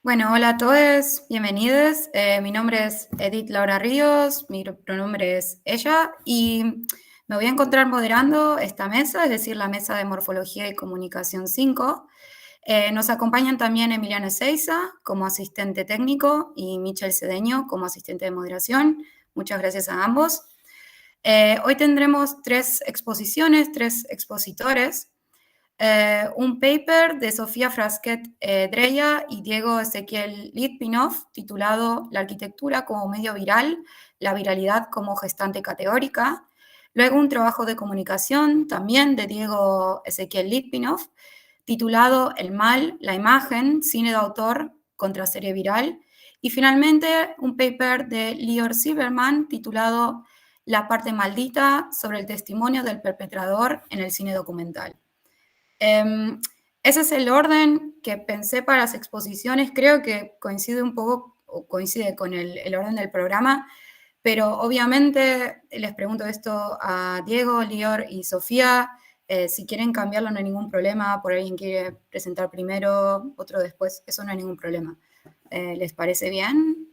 Bueno, hola a todos, bienvenidos. Mi nombre es Edith Laura Ríos, mi pronombre es ella y me voy a encontrar moderando esta mesa, es decir, la mesa de Morfología y Comunicación 5. Nos acompañan también Emiliano Ezeiza como asistente técnico y Michel Cedeño como asistente de moderación. Muchas gracias a ambos. Hoy tendremos tres exposiciones, tres expositores. Un paper de Sofía Frasquet Dreya y Diego Ezequiel Litvinov titulado La arquitectura como medio viral, la viralidad como gestante categórica. Luego un trabajo de comunicación también de Diego Ezequiel Litvinov titulado El mal, la imagen, cine de autor contra serie viral. Y finalmente un paper de Lior Silverman titulado La parte maldita sobre el testimonio del perpetrador en el cine documental. Ese es el orden que pensé para las exposiciones. Creo que coincide un poco, o coincide con el orden del programa, pero obviamente les pregunto esto a Diego, Lior y Sofía. Si quieren cambiarlo no hay ningún problema, por alguien quiere presentar primero, otro después, eso no hay ningún problema. ¿Les parece bien?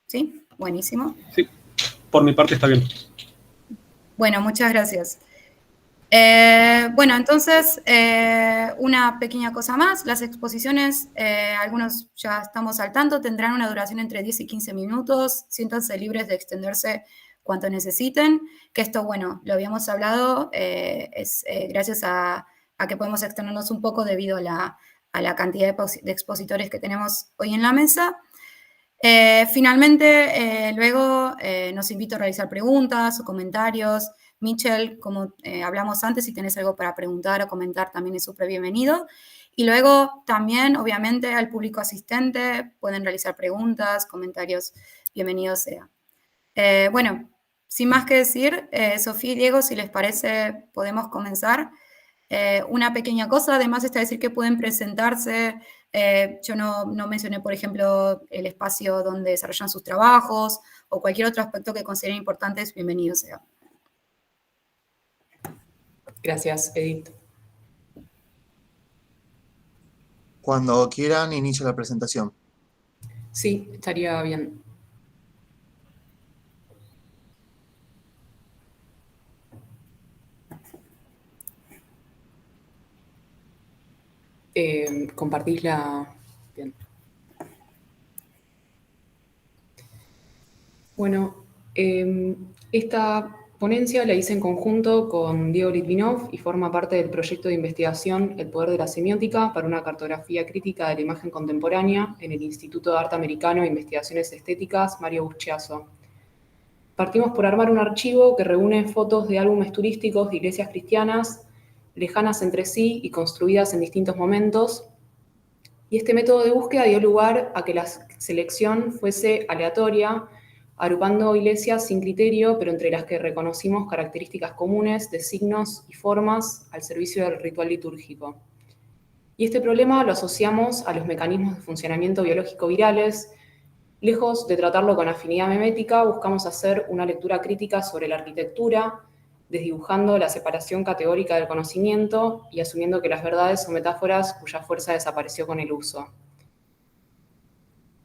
¿Sí? Buenísimo. Sí, por mi parte está bien. Bueno, muchas gracias. Bueno, entonces, una pequeña cosa más. Las exposiciones, algunos ya estamos al tanto, tendrán una duración entre 10 y 15 minutos. Siéntanse libres de extenderse cuanto necesiten. Que esto, bueno, lo habíamos hablado, es gracias a que podemos extendernos un poco debido a la cantidad de expositores que tenemos hoy en la mesa. Finalmente, luego nos invito a realizar preguntas o comentarios. Michel, como hablamos antes, si tenés algo para preguntar o comentar, también es súper bienvenido. Y luego también, obviamente, al público asistente pueden realizar preguntas, comentarios, bienvenido sea. Bueno, sin más que decir, Sofía y Diego, si les parece, podemos comenzar. Una pequeña cosa, además está decir que pueden presentarse. Yo no mencioné, por ejemplo, el espacio donde desarrollan sus trabajos o cualquier otro aspecto que consideren importante, bienvenido sea. Gracias, Edith. Cuando quieran, inicio la presentación. Sí, estaría bien. Compartís la... Bien. Bueno, esta ponencia la hice en conjunto con Diego Litvinov y forma parte del proyecto de investigación El poder de la semiótica para una cartografía crítica de la imagen contemporánea en el Instituto de Arte Americano e Investigaciones Estéticas Mario Buschiazzo. Partimos por armar un archivo que reúne fotos de álbumes turísticos de iglesias cristianas lejanas entre sí y construidas en distintos momentos. Y este método de búsqueda dio lugar a que la selección fuese aleatoria, agrupando iglesias sin criterio, pero entre las que reconocimos características comunes de signos y formas al servicio del ritual litúrgico. Y este problema lo asociamos a los mecanismos de funcionamiento biológico virales. Lejos de tratarlo con afinidad memética, buscamos hacer una lectura crítica sobre la arquitectura, desdibujando la separación categórica del conocimiento y asumiendo que las verdades son metáforas cuya fuerza desapareció con el uso.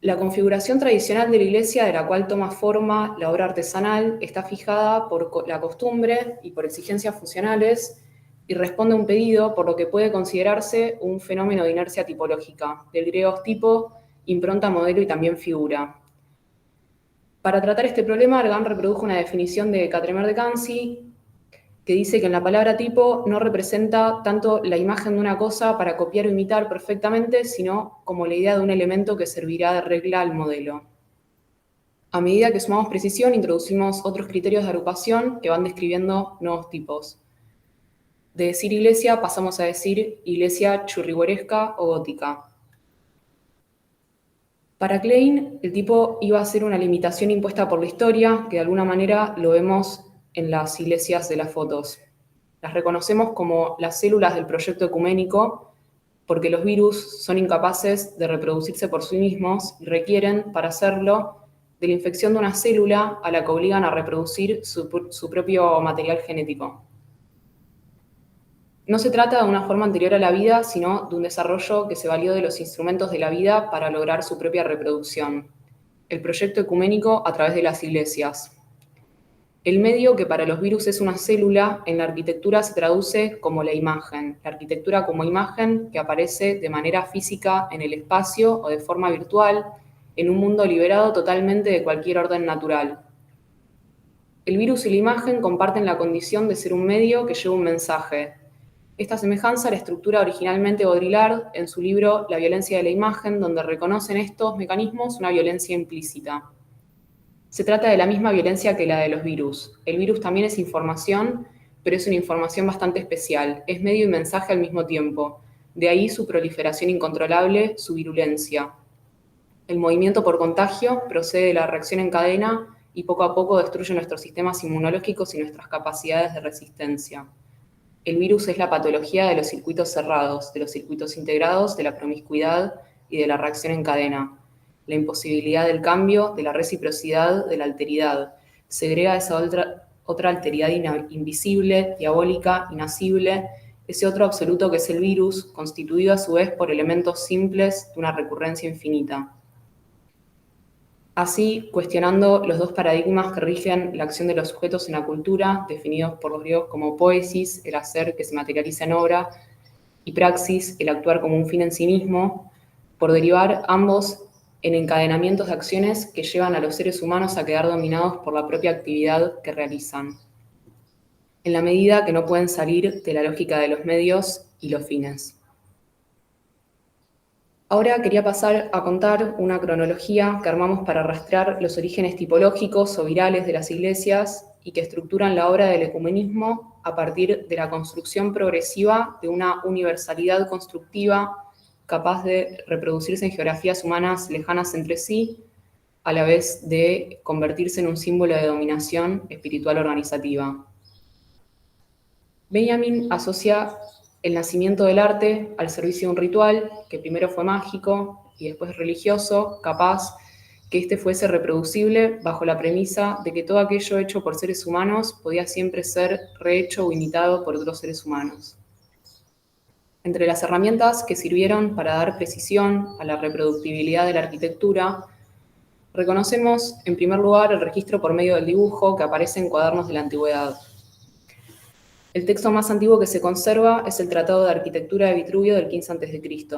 La configuración tradicional de la iglesia, de la cual toma forma la obra artesanal, está fijada por la costumbre y por exigencias funcionales y responde a un pedido, por lo que puede considerarse un fenómeno de inercia tipológica, del griego tipo, impronta, modelo y también figura. Para tratar este problema, Argan reprodujo una definición de Catremer de Cancy que dice que en la palabra tipo no representa tanto la imagen de una cosa para copiar o imitar perfectamente, sino como la idea de un elemento que servirá de regla al modelo. A medida que sumamos precisión, introducimos otros criterios de agrupación que van describiendo nuevos tipos. De decir iglesia pasamos a decir iglesia churrigueresca o gótica. Para Klein, el tipo iba a ser una limitación impuesta por la historia, que de alguna manera lo vemos en las iglesias de las fotos. Las reconocemos como las células del proyecto ecuménico porque los virus son incapaces de reproducirse por sí mismos y requieren, para hacerlo, de la infección de una célula a la que obligan a reproducir su propio material genético. No se trata de una forma anterior a la vida, sino de un desarrollo que se valió de los instrumentos de la vida para lograr su propia reproducción. El proyecto ecuménico a través de las iglesias. El medio, que para los virus es una célula, en la arquitectura se traduce como la imagen. La arquitectura como imagen que aparece de manera física en el espacio o de forma virtual, en un mundo liberado totalmente de cualquier orden natural. El virus y la imagen comparten la condición de ser un medio que lleva un mensaje. Esta semejanza la estructura originalmente Baudrillard en su libro La violencia de la imagen, donde reconocen estos mecanismos una violencia implícita. Se trata de la misma violencia que la de los virus. El virus también es información, pero es una información bastante especial. Es medio y mensaje al mismo tiempo. De ahí su proliferación incontrolable, su virulencia. El movimiento por contagio procede de la reacción en cadena y poco a poco destruye nuestros sistemas inmunológicos y nuestras capacidades de resistencia. El virus es la patología de los circuitos cerrados, de los circuitos integrados, de la promiscuidad y de la reacción en cadena. La imposibilidad del cambio, de la reciprocidad, de la alteridad. Segrega esa otra alteridad invisible, diabólica, inasible, ese otro absoluto que es el virus, constituido a su vez por elementos simples de una recurrencia infinita. Así, cuestionando los dos paradigmas que rigen la acción de los sujetos en la cultura, definidos por los griegos como poesis, el hacer que se materializa en obra, y praxis, el actuar como un fin en sí mismo, por derivar ambos en encadenamientos de acciones que llevan a los seres humanos a quedar dominados por la propia actividad que realizan, en la medida que no pueden salir de la lógica de los medios y los fines. Ahora quería pasar a contar una cronología que armamos para rastrear los orígenes tipológicos o virales de las iglesias y que estructuran la obra del ecumenismo a partir de la construcción progresiva de una universalidad constructiva capaz de reproducirse en geografías humanas lejanas entre sí, a la vez de convertirse en un símbolo de dominación espiritual organizativa. Benjamin asocia el nacimiento del arte al servicio de un ritual que primero fue mágico y después religioso, capaz que éste fuese reproducible bajo la premisa de que todo aquello hecho por seres humanos podía siempre ser rehecho o imitado por otros seres humanos. Entre las herramientas que sirvieron para dar precisión a la reproductibilidad de la arquitectura, reconocemos en primer lugar el registro por medio del dibujo que aparece en cuadernos de la antigüedad. El texto más antiguo que se conserva es el Tratado de Arquitectura de Vitruvio del 15 a.C.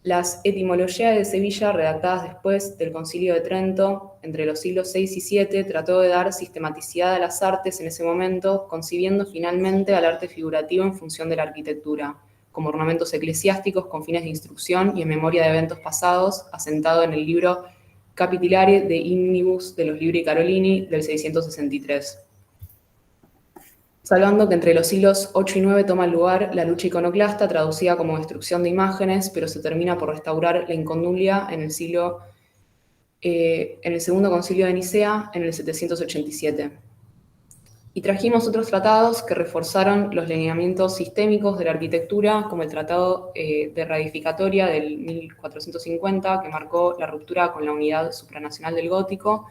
Las Etimologías de Sevilla, redactadas después del Concilio de Trento, entre los siglos VI y VII, trató de dar sistematicidad a las artes en ese momento, concibiendo finalmente al arte figurativo en función de la arquitectura, como ornamentos eclesiásticos con fines de instrucción y en memoria de eventos pasados, asentado en el libro Capitulare de Ignibus de los Libri Carolini del 663. Salvando que entre los siglos VIII y IX toma lugar la lucha iconoclasta, traducida como destrucción de imágenes, pero se termina por restaurar la incondulia en el Segundo Concilio de Nicea, en el 787. Y trajimos otros tratados que reforzaron los lineamientos sistémicos de la arquitectura, como el Tratado de Radificatoria del 1450, que marcó la ruptura con la unidad supranacional del gótico,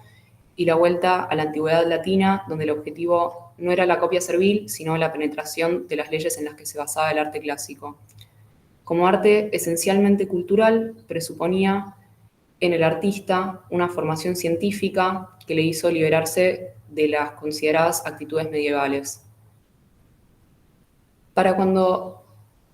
y la vuelta a la antigüedad latina, donde el objetivo no era la copia servil, sino la penetración de las leyes en las que se basaba el arte clásico. Como arte esencialmente cultural, presuponía en el artista una formación científica que le hizo liberarse de las consideradas actitudes medievales. Para cuando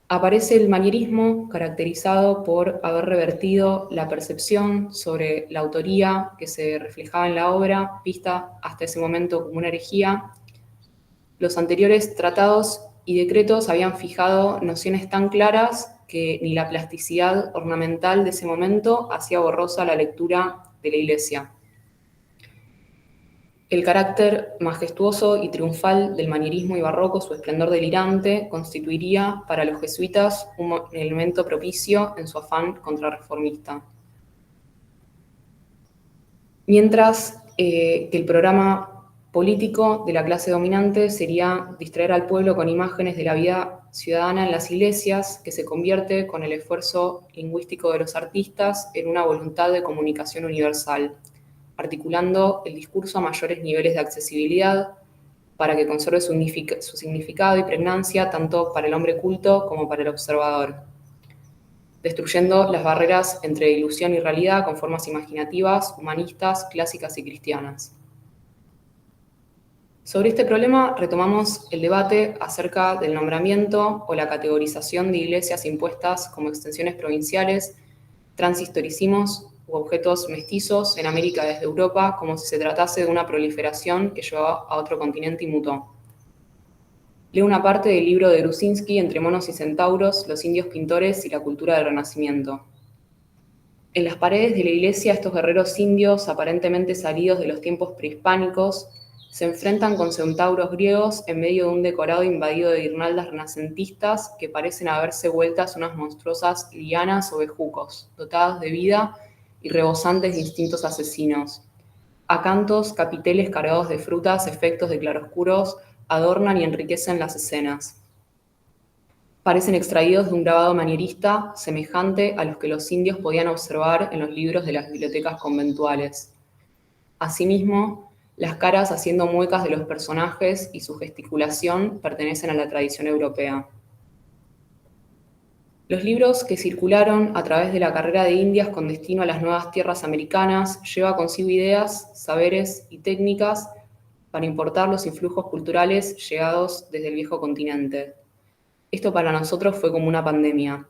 aparece el manierismo, caracterizado por haber revertido la percepción sobre la autoría que se reflejaba en la obra, vista hasta ese momento como una herejía, los anteriores tratados y decretos habían fijado nociones tan claras que ni la plasticidad ornamental de ese momento hacía borrosa la lectura de la Iglesia. El carácter majestuoso y triunfal del manierismo y barroco, su esplendor delirante, constituiría para los jesuitas un elemento propicio en su afán contrarreformista. Mientras que el programa político de la clase dominante sería distraer al pueblo con imágenes de la vida ciudadana en las iglesias, que se convierte con el esfuerzo lingüístico de los artistas en una voluntad de comunicación universal, articulando el discurso a mayores niveles de accesibilidad, para que conserve su significado y pregnancia tanto para el hombre culto como para el observador, destruyendo las barreras entre ilusión y realidad con formas imaginativas, humanistas, clásicas y cristianas. Sobre este problema retomamos el debate acerca del nombramiento o la categorización de iglesias impuestas como extensiones provinciales, transhistoricimos u objetos mestizos en América desde Europa, como si se tratase de una proliferación que llevó a otro continente y mutó. Leo una parte del libro de Gruzinski, Entre monos y centauros, los indios pintores y la cultura del Renacimiento. En las paredes de la iglesia, estos guerreros indios, aparentemente salidos de los tiempos prehispánicos, se enfrentan con centauros griegos en medio de un decorado invadido de guirnaldas renacentistas que parecen haberse vueltas unas monstruosas lianas o bejucos, dotadas de vida y rebosantes de instintos asesinos. Acantos, capiteles cargados de frutas, efectos de claroscuros, adornan y enriquecen las escenas. Parecen extraídos de un grabado manierista semejante a los que los indios podían observar en los libros de las bibliotecas conventuales. Asimismo, las caras haciendo muecas de los personajes y su gesticulación pertenecen a la tradición europea. Los libros que circularon a través de la carrera de Indias con destino a las nuevas tierras americanas llevan consigo ideas, saberes y técnicas para importar los influjos culturales llegados desde el viejo continente. Esto para nosotros fue como una pandemia.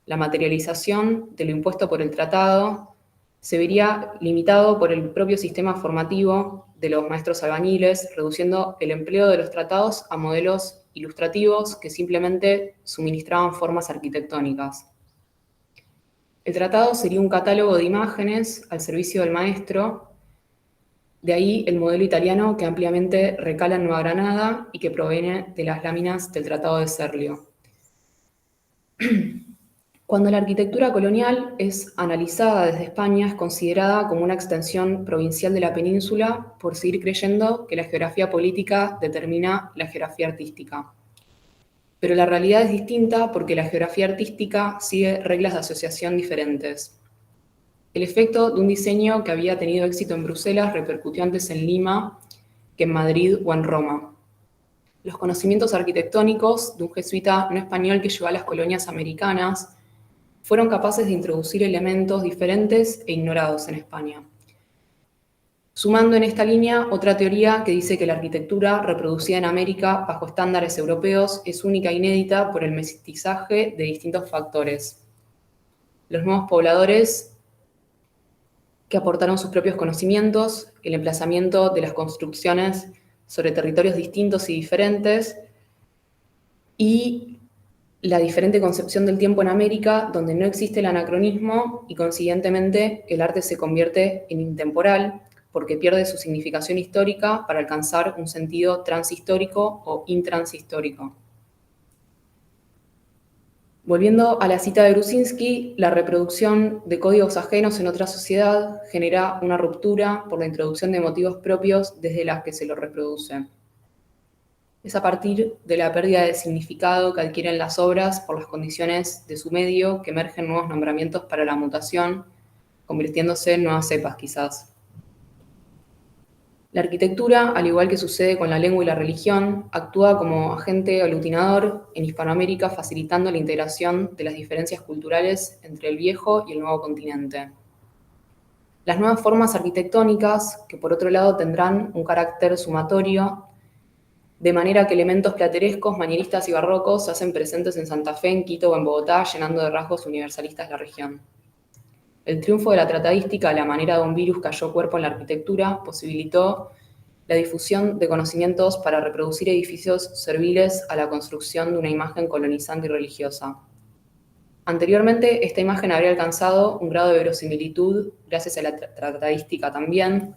La materialización de lo impuesto por el tratado se vería limitado por el propio sistema formativo de los maestros albañiles, reduciendo el empleo de los tratados a modelos ilustrativos que simplemente suministraban formas arquitectónicas. El tratado sería un catálogo de imágenes al servicio del maestro, de ahí el modelo italiano que ampliamente recala en Nueva Granada y que proviene de las láminas del Tratado de Serlio. Cuando la arquitectura colonial es analizada desde España, es considerada como una extensión provincial de la península por seguir creyendo que la geografía política determina la geografía artística. Pero la realidad es distinta porque la geografía artística sigue reglas de asociación diferentes. El efecto de un diseño que había tenido éxito en Bruselas repercutió antes en Lima que en Madrid o en Roma. Los conocimientos arquitectónicos de un jesuita no español que llegó a las colonias americanas fueron capaces de introducir elementos diferentes e ignorados en España. Sumando en esta línea otra teoría que dice que la arquitectura reproducida en América bajo estándares europeos es única e inédita por el mestizaje de distintos factores. Los nuevos pobladores que aportaron sus propios conocimientos, el emplazamiento de las construcciones sobre territorios distintos y diferentes, y la diferente concepción del tiempo en América, donde no existe el anacronismo y consiguientemente el arte se convierte en intemporal porque pierde su significación histórica para alcanzar un sentido transhistórico o intranshistórico. Volviendo a la cita de Gruzinski, la reproducción de códigos ajenos en otra sociedad genera una ruptura por la introducción de motivos propios desde las que se lo reproduce. Es a partir de la pérdida de significado que adquieren las obras por las condiciones de su medio que emergen nuevos nombramientos para la mutación, convirtiéndose en nuevas cepas quizás. La arquitectura, al igual que sucede con la lengua y la religión, actúa como agente aglutinador en Hispanoamérica, facilitando la integración de las diferencias culturales entre el viejo y el nuevo continente. Las nuevas formas arquitectónicas, que por otro lado tendrán un carácter sumatorio, de manera que elementos platerescos, manieristas y barrocos se hacen presentes en Santa Fe, en Quito o en Bogotá, llenando de rasgos universalistas la región. El triunfo de la tratadística a la manera de un virus que halló cuerpo en la arquitectura posibilitó la difusión de conocimientos para reproducir edificios serviles a la construcción de una imagen colonizante y religiosa. Anteriormente, esta imagen habría alcanzado un grado de verosimilitud, gracias a la tratadística también,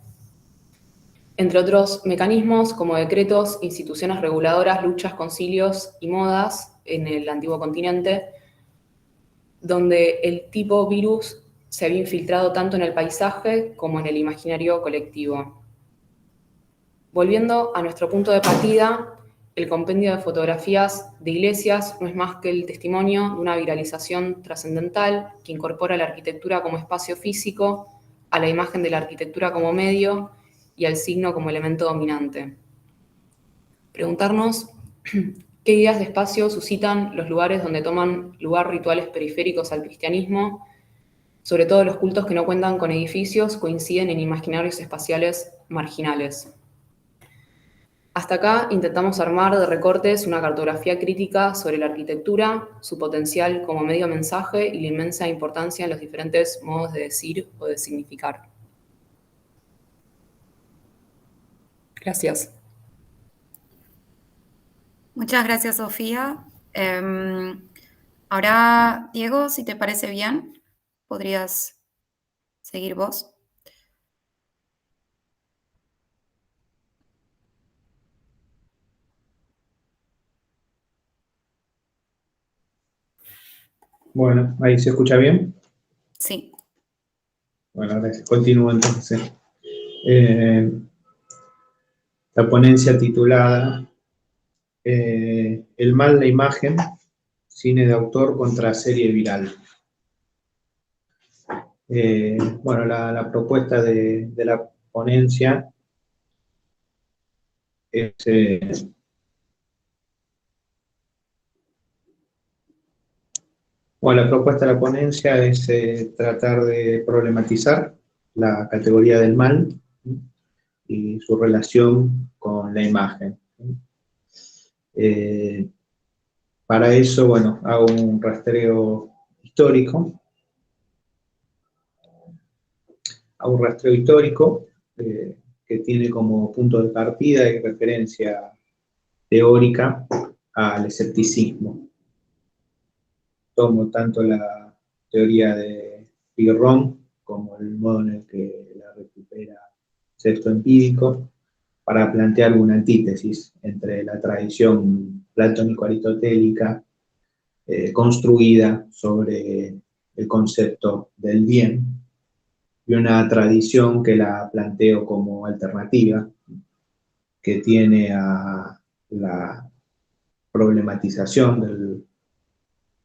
entre otros mecanismos como decretos, instituciones reguladoras, luchas, concilios y modas en el antiguo continente, donde el tipo virus se había infiltrado tanto en el paisaje como en el imaginario colectivo. Volviendo a nuestro punto de partida, el compendio de fotografías de iglesias no es más que el testimonio de una viralización trascendental que incorpora la arquitectura como espacio físico, a la imagen de la arquitectura como medio y al signo como elemento dominante. preguntarnos qué ideas de espacio suscitan los lugares donde toman lugar rituales periféricos al cristianismo. Sobre todo los cultos que no cuentan con edificios coinciden en imaginarios espaciales marginales. Hasta acá intentamos armar de recortes una cartografía crítica sobre la arquitectura, su potencial como medio mensaje y la inmensa importancia en los diferentes modos de decir o de significar. Gracias. Muchas gracias, Sofía. Ahora, Diego, si te parece bien, podrías seguir vos. Bueno, ahí se escucha bien. Sí. Bueno, gracias. Continúo entonces. La ponencia titulada El mal, la imagen, cine de autor contra serie viral. Bueno, la propuesta de la ponencia es bueno, la propuesta de la ponencia es tratar de problematizar la categoría del mal y su relación con la imagen. Para eso, bueno, hago un rastreo histórico. Que tiene como punto de partida y referencia teórica al escepticismo. Tomo tanto la teoría de Pirrón como el modo en el que la recupera Sexto Empírico para plantear una antítesis entre la tradición platónico-aristotélica construida sobre el concepto del bien y una tradición que la planteo como alternativa, que tiene a la problematización de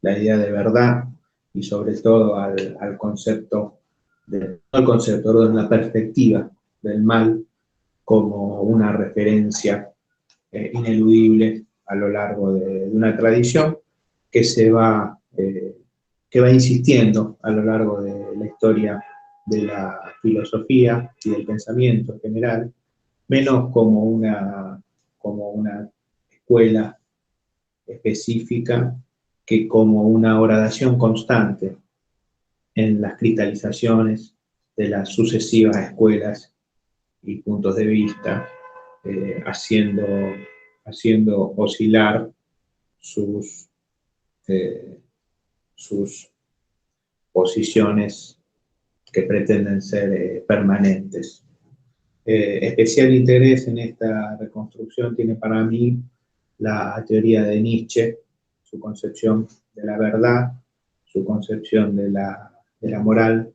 la idea de verdad y sobre todo al concepto, la perspectiva del mal como una referencia ineludible a lo largo de una tradición que va insistiendo a lo largo de la historia de la filosofía y del pensamiento en general, menos como una escuela específica que como una gradación constante en las cristalizaciones de las sucesivas escuelas y puntos de vista, haciendo oscilar sus posiciones que pretenden ser permanentes. Especial interés en esta reconstrucción tiene para mí la teoría de Nietzsche, su concepción de la verdad, su concepción de la moral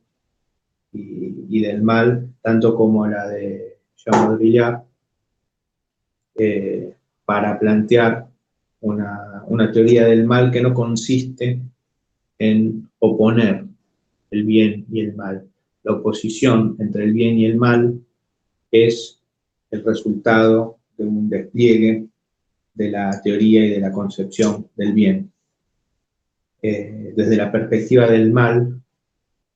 y del mal, tanto como la de Jean Baudrillard, para plantear una teoría del mal que no consiste en oponer el bien y el mal. La oposición entre el bien y el mal es el resultado de un despliegue de la teoría y de la concepción del bien. Desde la perspectiva del mal,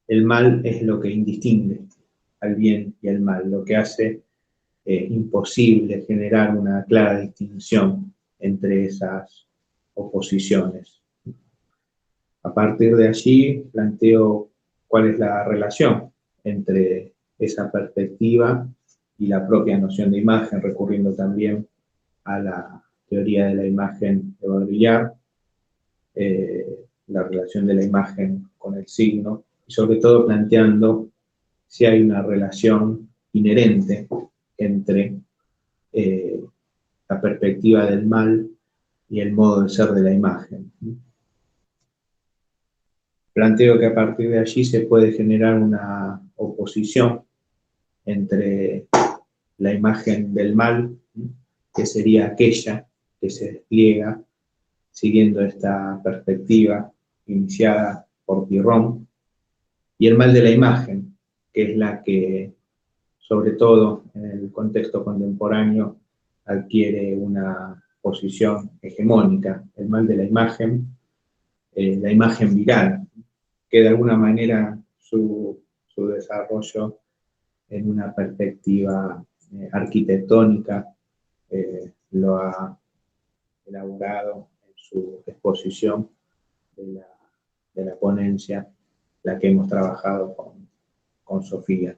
el mal es lo que indistingue al bien y al mal, lo que hace imposible generar una clara distinción entre esas oposiciones. A partir de allí planteo cuál es la relación entre esa perspectiva y la propia noción de imagen, recurriendo también a la teoría de la imagen de Baudrillard, la relación de la imagen con el signo, y sobre todo planteando si hay una relación inherente entre la perspectiva del mal y el modo de ser de la imagen. Planteo que a partir de allí se puede generar una oposición entre la imagen del mal, que sería aquella que se despliega siguiendo esta perspectiva iniciada por Pirrón, y el mal de la imagen, que es la que, sobre todo en el contexto contemporáneo, adquiere una posición hegemónica, el mal de la imagen viral, que de alguna manera su desarrollo en una perspectiva arquitectónica lo ha elaborado en su exposición de la ponencia, la que hemos trabajado con Sofía.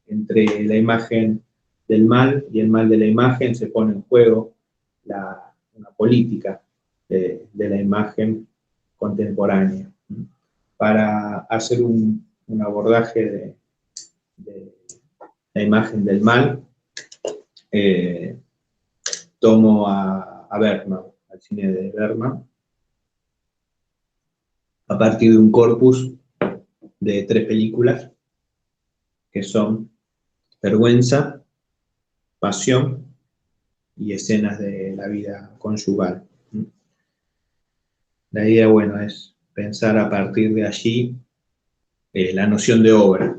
Entre la imagen del mal y el mal de la imagen se pone en juego una política de la imagen contemporánea. Para hacer un abordaje de la imagen del mal, tomo a Bergman, al cine de Bergman, a partir de un corpus de 3 películas, que son Vergüenza, Pasión y Escenas de la vida conyugal. La idea, bueno, es pensar a partir de allí la noción de obra,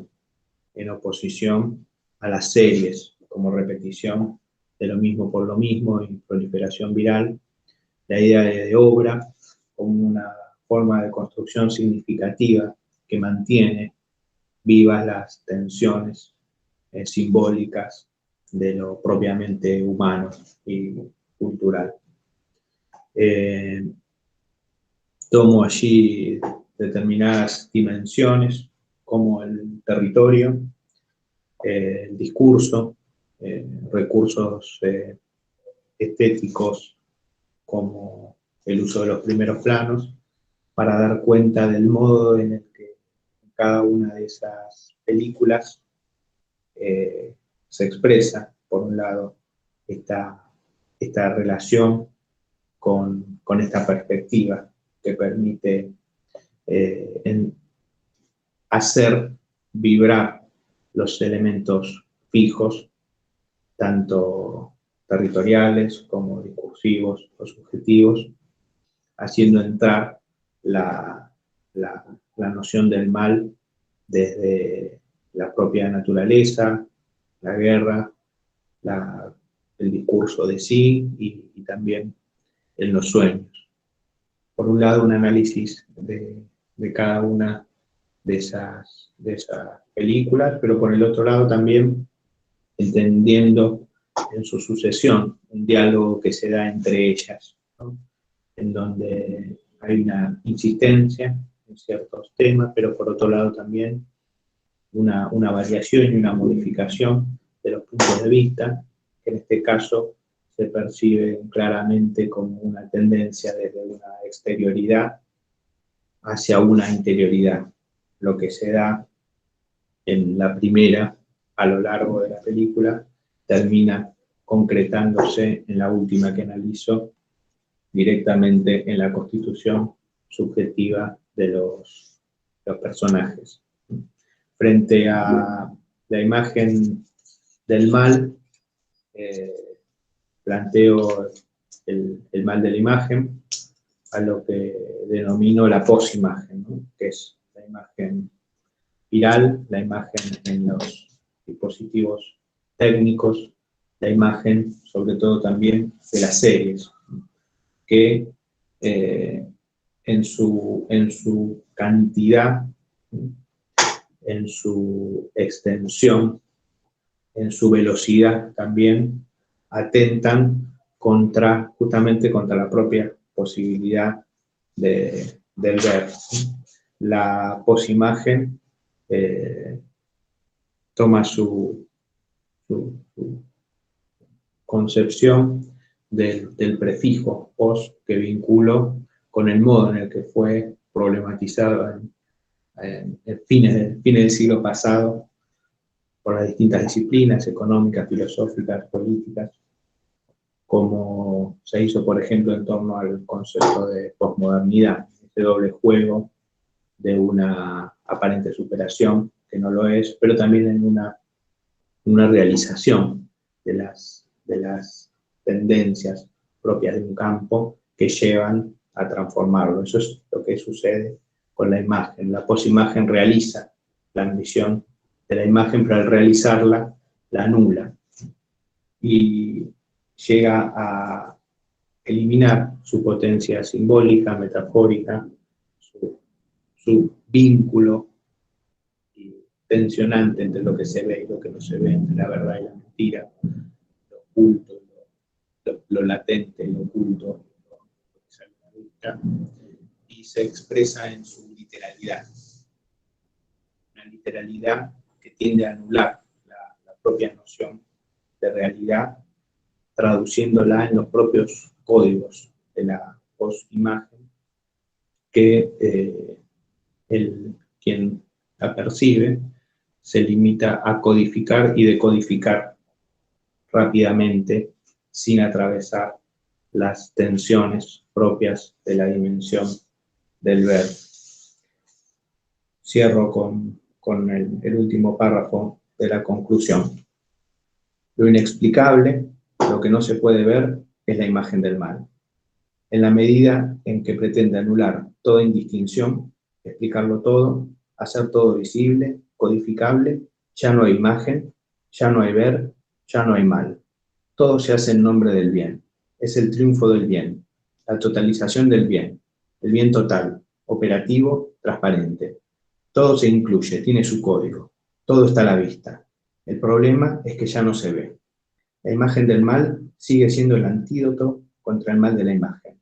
en oposición a las series, como repetición de lo mismo por lo mismo y proliferación viral. La idea de obra como una forma de construcción significativa que mantiene vivas las tensiones simbólicas de lo propiamente humano y cultural. Tomo allí determinadas dimensiones como el territorio, el discurso, recursos estéticos como el uso de los primeros planos, para dar cuenta del modo en el que cada una de esas películas se expresa, por un lado, esta relación con esta perspectiva que permite hacer vibrar los elementos fijos, tanto territoriales como discursivos o subjetivos, haciendo entrar la noción del mal desde la propia naturaleza, la guerra, el discurso de sí y también en los sueños. Por un lado, un análisis de cada una de esas películas, pero por el otro lado también entendiendo en su sucesión un diálogo que se da entre ellas, ¿no? En donde hay una insistencia en ciertos temas, pero por otro lado también una variación y una modificación de los puntos de vista, que en este caso se percibe claramente como una tendencia desde una exterioridad hacia una interioridad. Lo que se da en la primera, a lo largo de la película, termina concretándose en la última que analizo, directamente en la constitución subjetiva de los personajes. Frente a la imagen del mal, planteo el mal de la imagen a lo que denomino la posimagen, ¿no? Que es la imagen viral, la imagen en los dispositivos técnicos, la imagen sobre todo también de las series, que en su cantidad, en su extensión, en su velocidad también, atentan justamente contra la propia posibilidad del ver. La posimagen toma su concepción del prefijo pos que vinculo con el modo en el que fue problematizado en fines del siglo pasado por las distintas disciplinas económicas, filosóficas, políticas, como se hizo, por ejemplo, en torno al concepto de posmodernidad, este doble juego de una aparente superación, que no lo es, pero también en una realización de las tendencias propias de un campo que llevan a transformarlo. Eso es lo que sucede con la imagen. La posimagen realiza la ambición de la imagen, pero al realizarla, la anula. Y llega a eliminar su potencia simbólica, metafórica, su vínculo tensionante entre lo que se ve y lo que no se ve, entre la verdad y la mentira, lo oculto, lo latente, lo oculto, lo que sale a la vista, y se expresa en su literalidad. Una literalidad que tiende a anular la propia noción de realidad, traduciéndola en los propios códigos de la post-imagen que quien la percibe se limita a codificar y decodificar rápidamente sin atravesar las tensiones propias de la dimensión del ver. Cierro con el último párrafo de la conclusión. Lo inexplicable, lo que no se puede ver, es la imagen del mal. En la medida en que pretende anular toda indistinción, explicarlo todo, hacer todo visible, codificable, ya no hay imagen, ya no hay ver, ya no hay mal. Todo se hace en nombre del bien. Es el triunfo del bien, la totalización del bien, el bien total, operativo, transparente. Todo se incluye, tiene su código, todo está a la vista. El problema es que ya no se ve. La imagen del mal sigue siendo el antídoto contra el mal de la imagen.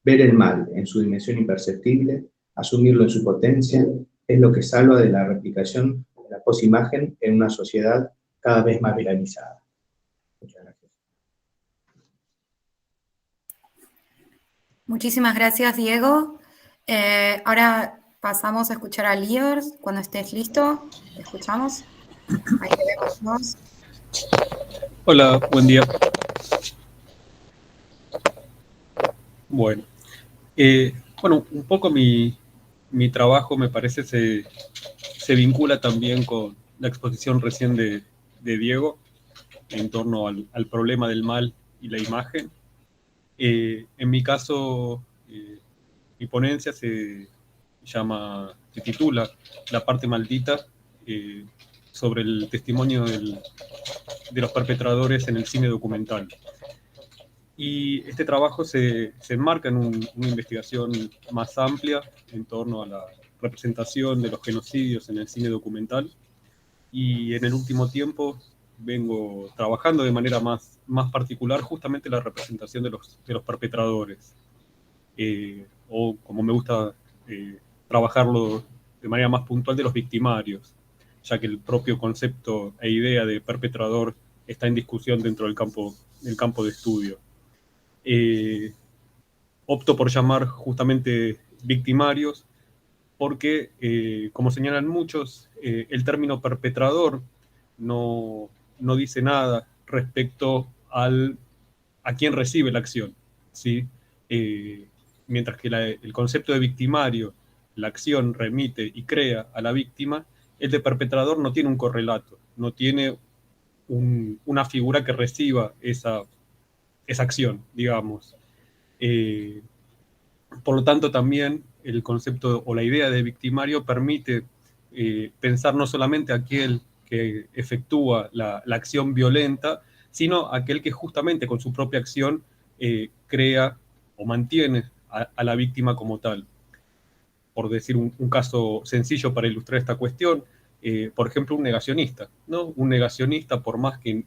Ver el mal en su dimensión imperceptible, asumirlo en su potencia, es lo que salva de la replicación de la posimagen en una sociedad cada vez más viralizada. Muchas gracias. Muchísimas gracias, Diego. Ahora pasamos a escuchar a Lior. Cuando estés listo, te escuchamos. Ahí te vemos vos. Hola, buen día. Bueno, un poco mi trabajo me parece se vincula también con la exposición recién de Diego en torno al problema del mal y la imagen. En mi caso, mi ponencia se titula La parte maldita, sobre el testimonio de los perpetradores en el cine documental. Y este trabajo se enmarca en una investigación más amplia en torno a la representación de los genocidios en el cine documental, y en el último tiempo vengo trabajando de manera más particular justamente la representación de los perpetradores, o como me gusta trabajarlo de manera más puntual, de los victimarios, ya que el propio concepto e idea de perpetrador está en discusión dentro del campo de estudio. Opto por llamar justamente victimarios porque, como señalan muchos, el término perpetrador no dice nada respecto a quien recibe la acción, ¿sí? Mientras que el concepto de victimario, la acción remite y crea a la víctima, el de perpetrador no tiene un correlato, no tiene una figura que reciba esa acción, digamos. Por lo tanto, también el concepto o la idea de victimario permite pensar no solamente aquel que efectúa la acción violenta, sino aquel que justamente con su propia acción crea o mantiene a la víctima como tal. Por decir un caso sencillo para ilustrar esta cuestión, por ejemplo, un negacionista, ¿no? Un negacionista, por más que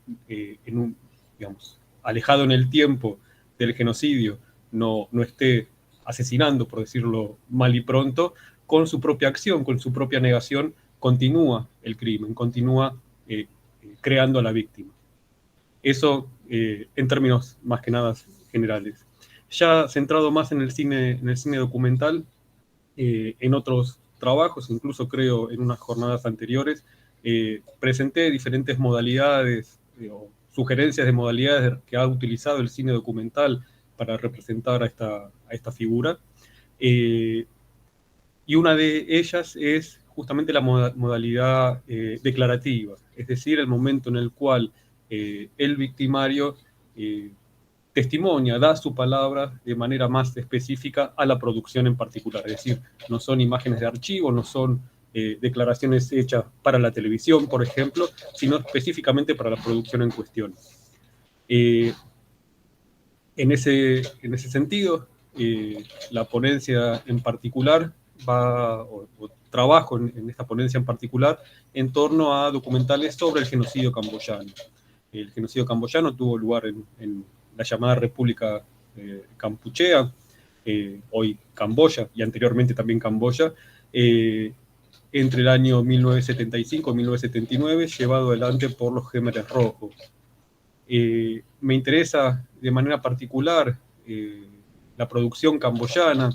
alejado en el tiempo del genocidio, no esté asesinando, por decirlo mal y pronto, con su propia acción, con su propia negación, continúa el crimen, continúa creando a la víctima. Eso en términos más que nada generales. Ya centrado más en el cine documental, en otros trabajos, incluso creo en unas jornadas anteriores, presenté diferentes modalidades o sugerencias de modalidades que ha utilizado el cine documental para representar a esta figura. Y una de ellas es justamente la modalidad declarativa, es decir, el momento en el cual el victimario testimonia, da su palabra de manera más específica a la producción en particular. Es decir, no son imágenes de archivo, no son declaraciones hechas para la televisión, por ejemplo, sino específicamente para la producción en cuestión. En ese sentido, la ponencia en particular o trabajo en esta ponencia en particular en torno a documentales sobre el genocidio camboyano. El genocidio camboyano tuvo lugar en la llamada República Kampuchea, hoy Camboya, y anteriormente también Camboya, entre el año 1975 y 1979, llevado adelante por los Khmeres Rojos. Me interesa de manera particular la producción camboyana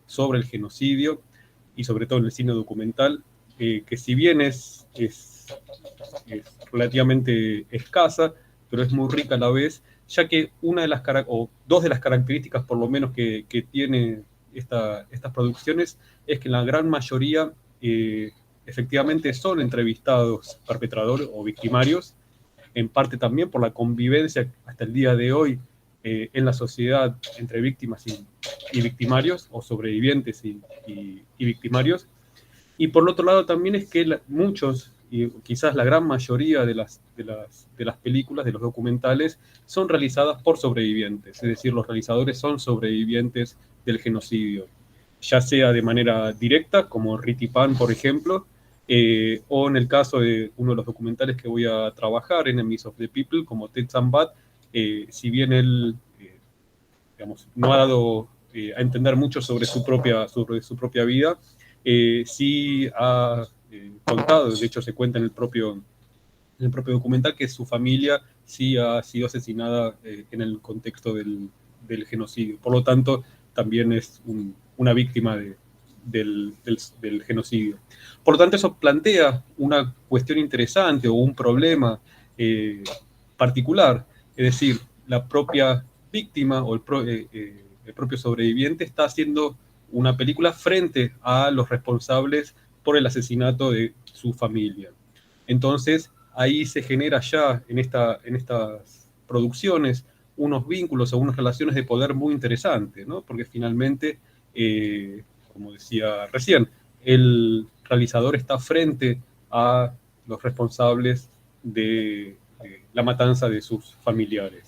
sobre el genocidio y sobre todo en el cine documental, que si bien es relativamente escasa, pero es muy rica a la vez, ya que dos de las características por lo menos que tiene estas producciones es que la gran mayoría efectivamente son entrevistados perpetradores o victimarios, en parte también por la convivencia hasta el día de hoy en la sociedad entre víctimas y victimarios, o sobrevivientes y victimarios. Y por otro lado también es que muchos, y quizás la gran mayoría de las películas, de los documentales, son realizadas por sobrevivientes, es decir, los realizadores son sobrevivientes del genocidio, ya sea de manera directa, como Riti Pan, por ejemplo, o en el caso de uno de los documentales que voy a trabajar, Enemies of the People, como Ted Sambat, si bien él digamos, no ha dado a entender mucho sobre su propia vida, sí ha contado, de hecho se cuenta en el propio documental, que su familia sí ha sido asesinada en el contexto del genocidio. Por lo tanto, también es una víctima del genocidio. Por lo tanto, eso plantea una cuestión interesante o un problema particular, es decir, la propia víctima o el propio sobreviviente está haciendo una película frente a los responsables por el asesinato de su familia. Entonces, ahí se genera ya en estas producciones unos vínculos o unas relaciones de poder muy interesantes, ¿no? Porque finalmente, como decía recién, el realizador está frente a los responsables de la matanza de sus familiares.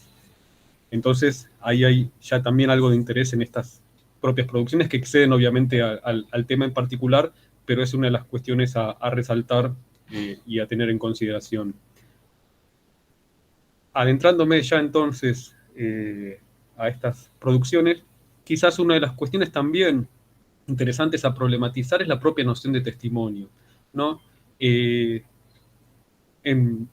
Entonces, ahí hay ya también algo de interés en estas propias producciones que exceden obviamente al tema en particular, pero es una de las cuestiones a resaltar y a tener en consideración. Adentrándome ya entonces a estas producciones, quizás una de las cuestiones también interesantes a problematizar es la propia noción de testimonio, ¿no? En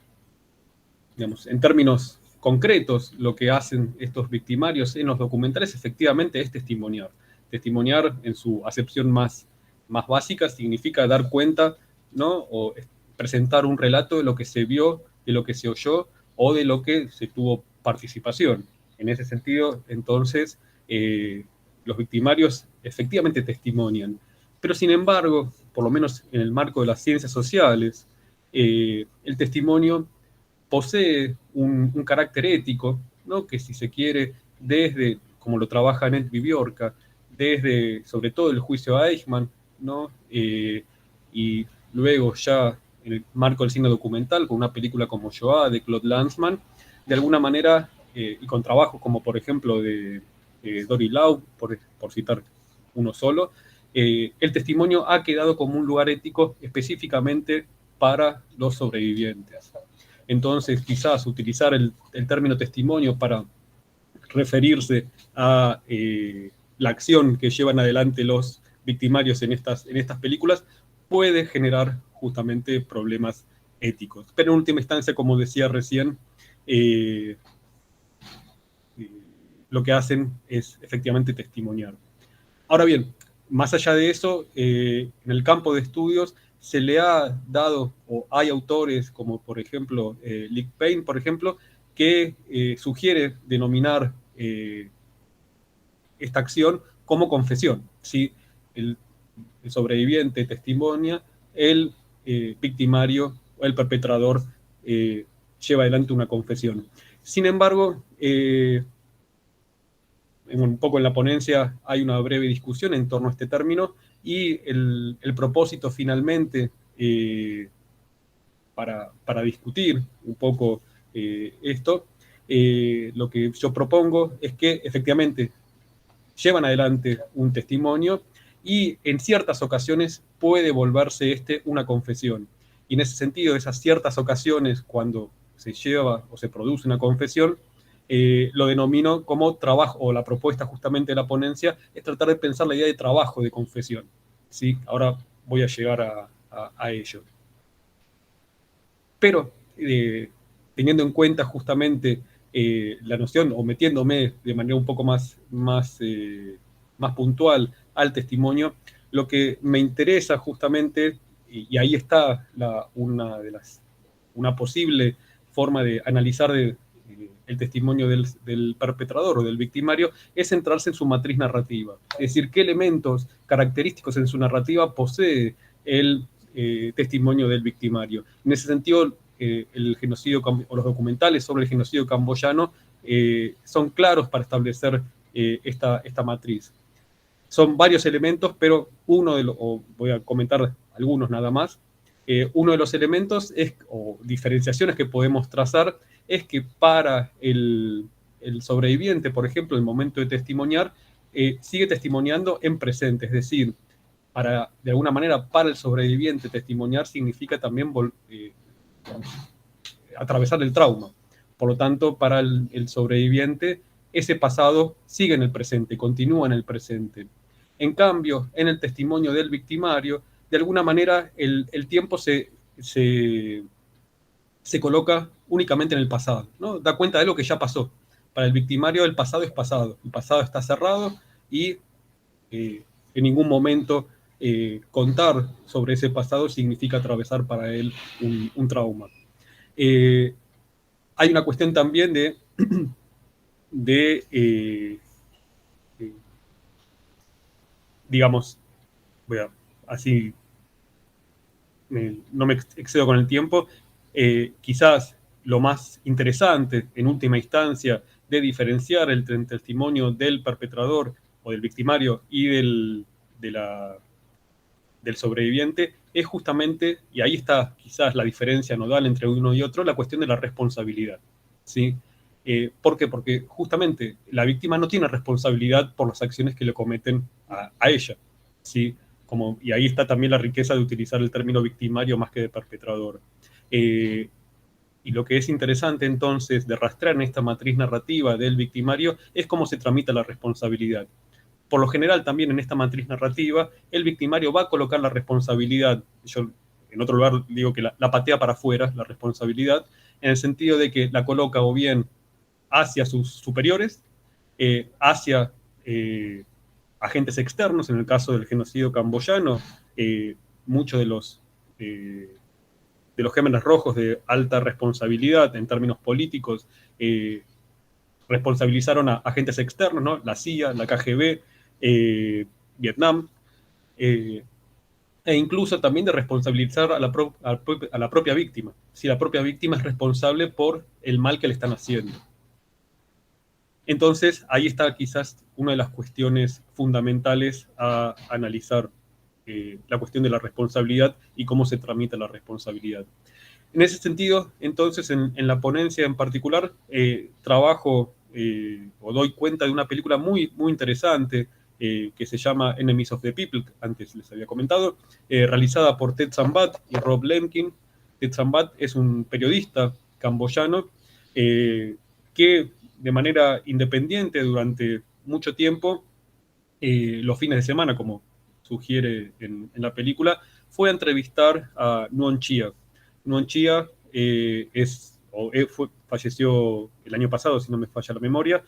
términos concretos, lo que hacen estos victimarios en los documentales efectivamente es testimoniar. Testimoniar en su acepción más básica significa dar cuenta, ¿no? O presentar un relato de lo que se vio, de lo que se oyó o de lo que se tuvo participación. En ese sentido, entonces, los victimarios efectivamente testimonian. Pero sin embargo, por lo menos en el marco de las ciencias sociales, el testimonio posee un carácter ético, ¿no? Que si se quiere, desde, como lo trabaja Annette Viviorca, desde sobre todo el juicio a Eichmann, ¿no? Y luego ya en el marco del cine documental, con una película como Shoah de Claude Lanzmann, de alguna manera, y con trabajos como por ejemplo de Dory Lau, por citar uno solo, el testimonio ha quedado como un lugar ético específicamente para los sobrevivientes. Entonces, quizás utilizar el término testimonio para referirse a la acción que llevan adelante los victimarios en estas películas puede generar justamente problemas éticos. Pero en última instancia, como decía recién, lo que hacen es efectivamente testimoniar. Ahora bien, más allá de eso, en el campo de estudios se le ha dado, o hay autores como por ejemplo Lick Payne, por ejemplo, que sugiere denominar esta acción como confesión. ¿Sí? El sobreviviente testimonia, el victimario o el perpetrador lleva adelante una confesión. Sin embargo, un poco en la ponencia hay una breve discusión en torno a este término y el propósito finalmente para discutir un poco esto lo que yo propongo es que efectivamente llevan adelante un testimonio y en ciertas ocasiones puede volverse una confesión. Y en ese sentido, esas ciertas ocasiones, cuando se lleva o se produce una confesión, lo denomino como trabajo, o la propuesta justamente de la ponencia es tratar de pensar la idea de trabajo de confesión. ¿Sí? Ahora voy a llegar a ello. Pero teniendo en cuenta justamente la noción, o metiéndome de manera un poco más puntual al testimonio, lo que me interesa justamente, y ahí está una posible forma de analizar el testimonio del perpetrador o del victimario, es centrarse en su matriz narrativa. Es decir, qué elementos característicos en su narrativa posee el testimonio del victimario. En ese sentido, el genocidio o los documentales sobre el genocidio camboyano son claros para establecer esta matriz. Son varios elementos, pero voy a comentar algunos nada más. Uno de los elementos o diferenciaciones que podemos trazar es que para el sobreviviente, por ejemplo, en el momento de testimoniar, sigue testimoniando en presente, es decir, de alguna manera, para el sobreviviente, testimoniar significa también atravesar el trauma. Por lo tanto, para el sobreviviente, ese pasado sigue en el presente, continúa en el presente. En cambio, en el testimonio del victimario, de alguna manera el tiempo se coloca únicamente en el pasado, ¿no? Da cuenta de lo que ya pasó. Para el victimario el pasado es pasado, el pasado está cerrado y en ningún momento contar sobre ese pasado significa atravesar para él un trauma. Hay una cuestión también digamos, así no me excedo con el tiempo, quizás lo más interesante en última instancia de diferenciar el testimonio del perpetrador o del victimario y del sobreviviente es justamente, y ahí está quizás la diferencia nodal entre uno y otro, la cuestión de la responsabilidad. ¿Sí? ¿Por qué? Porque justamente la víctima no tiene responsabilidad por las acciones que le cometen a ella. ¿Sí? Y ahí está también la riqueza de utilizar el término victimario más que de perpetrador. Y lo que es interesante entonces de rastrear en esta matriz narrativa del victimario es cómo se tramita la responsabilidad. Por lo general, también en esta matriz narrativa, el victimario va a colocar la responsabilidad, yo en otro lugar digo que la patea para afuera, la responsabilidad, en el sentido de que la coloca o bien hacia sus superiores, hacia agentes externos, en el caso del genocidio camboyano, muchos de los Gémenes Rojos de alta responsabilidad en términos políticos responsabilizaron a agentes externos, ¿no? La CIA, la KGB, Vietnam, e incluso también de responsabilizar a la propia víctima, si la propia víctima es responsable por el mal que le están haciendo. Entonces, ahí está quizás una de las cuestiones fundamentales a analizar, la cuestión de la responsabilidad y cómo se tramita la responsabilidad. En ese sentido, entonces, en la ponencia en particular, trabajo o doy cuenta de una película muy, muy interesante que se llama Enemies of the People, antes les había comentado, realizada por Ted Sambat y Rob Lemkin. Ted Sambat es un periodista camboyano que de manera independiente durante mucho tiempo, los fines de semana, como sugiere en la película, fue a entrevistar a Nuon Chea. Nuon Chea falleció el año pasado, si no me falla la memoria.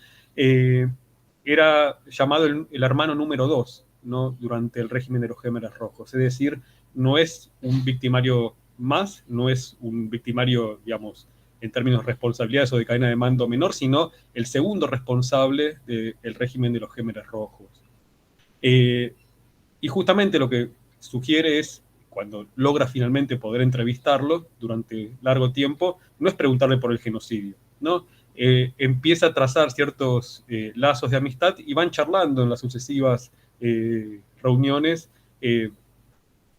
Era llamado el hermano número 2, ¿no? Durante el régimen de los Gémenes Rojos. Es decir, no es un victimario más, no es un victimario, digamos, en términos de responsabilidades o de cadena de mando menor, sino el segundo responsable del régimen de los Gémenes Rojos. Y justamente lo que sugiere es, cuando logra finalmente poder entrevistarlo durante largo tiempo, no es preguntarle por el genocidio, ¿no? Empieza a trazar ciertos lazos de amistad y van charlando en las sucesivas reuniones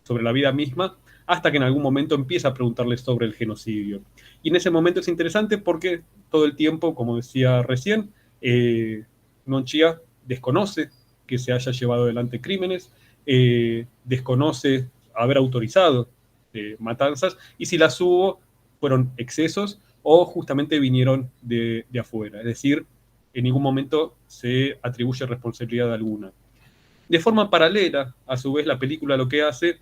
sobre la vida misma, hasta que en algún momento empieza a preguntarle sobre el genocidio. Y en ese momento es interesante porque todo el tiempo, como decía recién, Nonchía desconoce que se haya llevado adelante crímenes, desconoce haber autorizado matanzas, y si las hubo, fueron excesos o justamente vinieron de afuera. Es decir, en ningún momento se atribuye responsabilidad alguna. De forma paralela, a su vez, la película lo que hace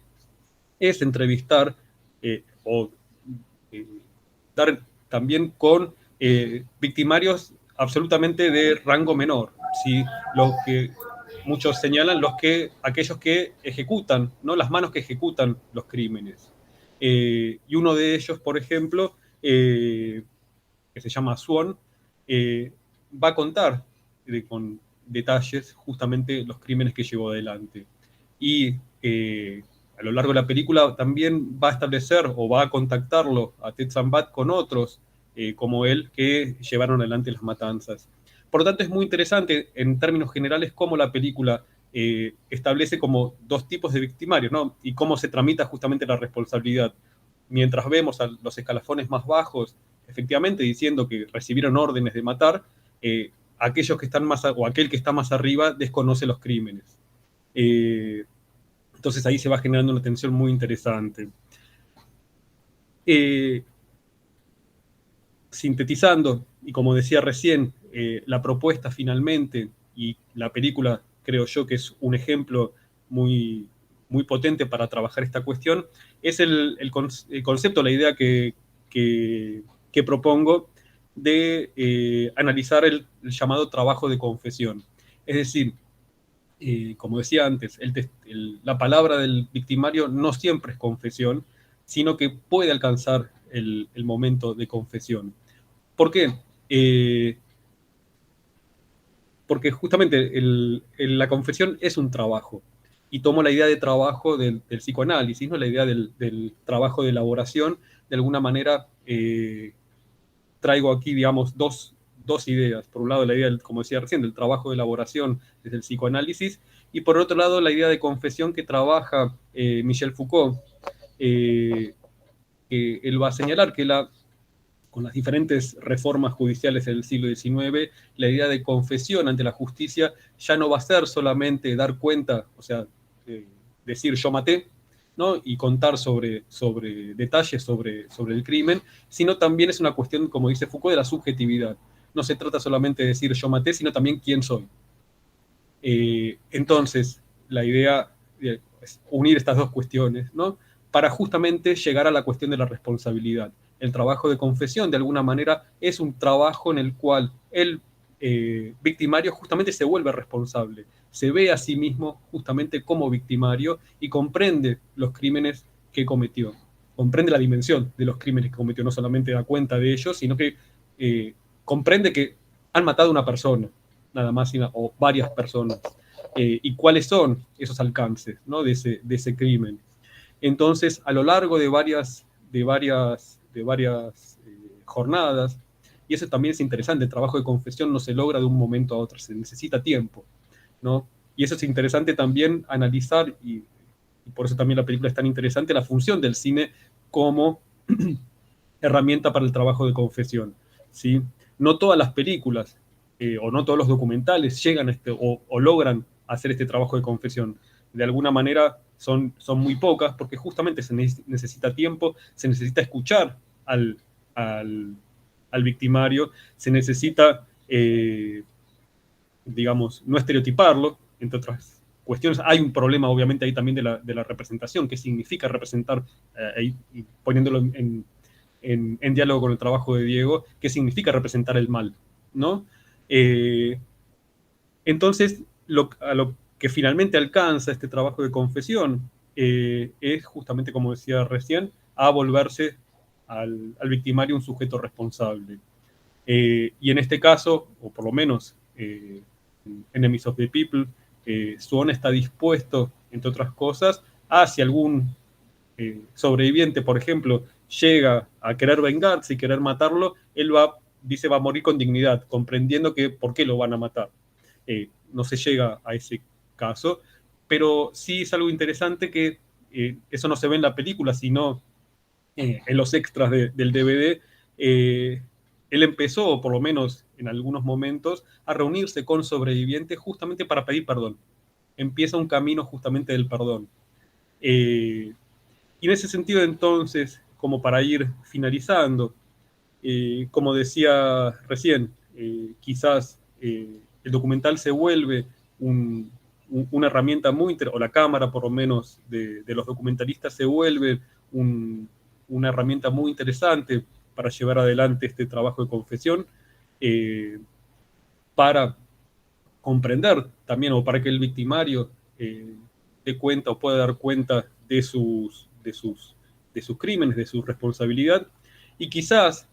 es entrevistar o dar también con victimarios absolutamente de rango menor, ¿sí? Los que muchos señalan aquellos que ejecutan, ¿no? Las manos que ejecutan los crímenes. Y uno de ellos, por ejemplo, que se llama Swan, va a contar con detalles justamente los crímenes que llevó adelante. Y a lo largo de la película también va a establecer o va a contactarlo a Ted Sambat con otros como él que llevaron adelante las matanzas. Por lo tanto, es muy interesante en términos generales cómo la película establece como dos tipos de victimarios, ¿no? Y cómo se tramita justamente la responsabilidad. Mientras vemos a los escalafones más bajos, efectivamente diciendo que recibieron órdenes de matar, aquellos que están más, o aquel que está más arriba desconoce los crímenes. Entonces ahí se va generando una tensión muy interesante. Sintetizando, y como decía recién, la propuesta finalmente, y la película creo yo que es un ejemplo muy, muy potente para trabajar esta cuestión, es el concepto, la idea que propongo de analizar el llamado trabajo de confesión. Es decir, como decía antes, la palabra del victimario no siempre es confesión, sino que puede alcanzar el momento de confesión. ¿Por qué? Porque justamente la confesión es un trabajo, y tomo la idea de trabajo del psicoanálisis, ¿no? La idea del trabajo de elaboración. De alguna manera traigo aquí, digamos, dos ideas. Por un lado, la idea, como decía recién, del trabajo de elaboración desde el psicoanálisis, y por otro lado, la idea de confesión que trabaja Michel Foucault, que él va a señalar que con las diferentes reformas judiciales del siglo XIX, la idea de confesión ante la justicia ya no va a ser solamente dar cuenta, o sea, decir yo maté, ¿no? Y contar sobre detalles sobre el crimen, sino también es una cuestión, como dice Foucault, de la subjetividad. No se trata solamente de decir yo maté, sino también quién soy. Entonces, la idea es unir estas dos cuestiones, ¿no? Para justamente llegar a la cuestión de la responsabilidad. El trabajo de confesión, de alguna manera, es un trabajo en el cual el victimario justamente se vuelve responsable, se ve a sí mismo justamente como victimario y comprende los crímenes que cometió, comprende la dimensión de los crímenes que cometió, no solamente da cuenta de ellos, sino que comprende que han matado a una persona, nada más, o varias personas, y cuáles son esos alcances, ¿no? de ese crimen. Entonces, a lo largo de varias jornadas, y eso también es interesante, el trabajo de confesión no se logra de un momento a otro, se necesita tiempo, ¿no? Y eso es interesante también analizar, y por eso también la película es tan interesante, la función del cine como herramienta para el trabajo de confesión, ¿sí? No todas las películas o no todos los documentales llegan o logran hacer este trabajo de confesión. De alguna manera son muy pocas, porque justamente se necesita tiempo, se necesita escuchar al victimario, se necesita, digamos, no estereotiparlo, entre otras cuestiones. Hay un problema, obviamente, ahí también de la representación, qué significa representar, y poniéndolo en diálogo con el trabajo de Diego, qué significa representar el mal, ¿no? Entonces, a lo que finalmente alcanza este trabajo de confesión es justamente, como decía recién, a volverse al victimario un sujeto responsable. Y en este caso, o por lo menos en Enemies of the People, Swan está dispuesto, entre otras cosas, a si algún sobreviviente, por ejemplo, llega a querer vengarse y querer matarlo, él dice va a morir con dignidad, comprendiendo que por qué lo van a matar. No se llega a ese caso, pero sí es algo interesante que eso no se ve en la película, sino en los extras del DVD, él empezó, por lo menos en algunos momentos, a reunirse con sobrevivientes justamente para pedir perdón. Empieza un camino justamente del perdón. Y en ese sentido, entonces, como para ir finalizando, como decía recién, quizás el documental se vuelve una herramienta muy o la cámara, por lo menos, de los documentalistas se vuelve una herramienta muy interesante para llevar adelante este trabajo de confesión, para comprender también, o para que el victimario dé cuenta o pueda dar cuenta de sus crímenes, de su responsabilidad, y quizás,